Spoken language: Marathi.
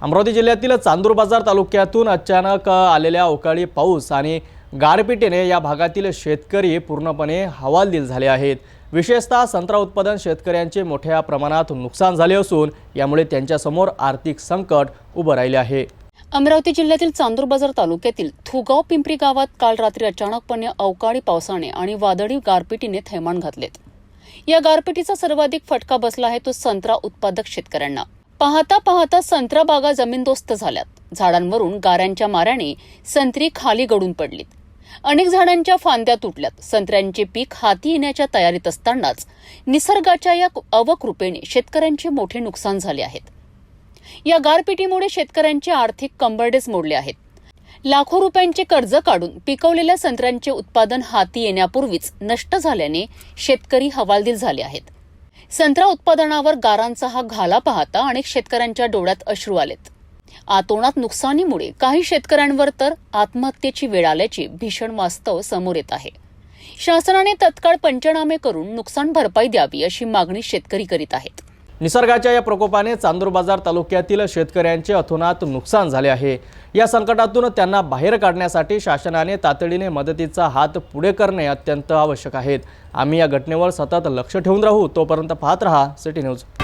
अमरावती जिल्ह्यातील चांदूर बाजार तालुक्यातून अचानक आलेल्या अवकाळी पाऊस आणि गारपिटीने या भागातील शेतकरी पूर्णपणे हवालदिल झाले आहेत। विशेषतः संत्रा उत्पादन शेतकऱ्यांचे मोठ्या प्रमाणात नुकसान झाले असून यामुळे त्यांच्यासमोर आर्थिक संकट उभं राहिले आहे। अमरावती जिल्ह्यातील चांदूर बाजार तालुक्यातील थुगाव पिंपरी गावात काल रात्री अचानकपणे अवकाळी पावसाने आणि वादळी गारपिटीने थैमान घातलेत। या गारपिटीचा सर्वाधिक फटका बसला आहे तो संत्रा उत्पादक शेतकऱ्यांना। पाहता पाहता संत्रा बागा जमीनदोस्त झाल्यात। झाडांवरून गाऱ्यांच्या माऱ्याने संत्री खाली गळून पडलीत। अनेक झाडांच्या फांद्या तुटल्यात। संत्र्यांचे पीक हाती येण्याच्या तयारीत असतानाच निसर्गाच्या या अवकृपेने शेतकऱ्यांचे मोठे नुकसान झाले आहे। या गारपिटीमुळे शेतकऱ्यांचे आर्थिक कंबरडेच मोडले आहेत। लाखो रुपयांचे कर्ज काढून पिकवलेल्या संत्र्यांचे उत्पादन हाती येण्यापूर्वीच नष्ट झाल्याने शेतकरी हवालदिल झाले आहेत। संत्रा उत्पादनावर गारांचा हा घाला पाहता अनेक शेतकऱ्यांच्या डोळ्यात अश्रू आलेत। आतोनात नुकसानीमुळे काही शेतकऱ्यांवर तर आत्महत्येची वेळ आल्याचे भीषण वास्तव समोर येत आहे। शासनाने तत्काळ पंचनामे करून नुकसान भरपाई द्यावी अशी मागणी शेतकरी करीत आहेत। निसर्गाच्या या प्रकोपाने चांदूर बाजार तालुक्यातील शेतकऱ्यांचे अतोनात नुकसान झाले आहे। या संकटातून त्यांना बाहेर काढण्यासाठी शासनाने तातडीने मदतीचा हात पुढे करणे अत्यंत आवश्यक आहे। आम्ही या घटनेवर सतत लक्ष ठेवून राहू। तोपर्यंत पाहत रहा सिटी न्यूज।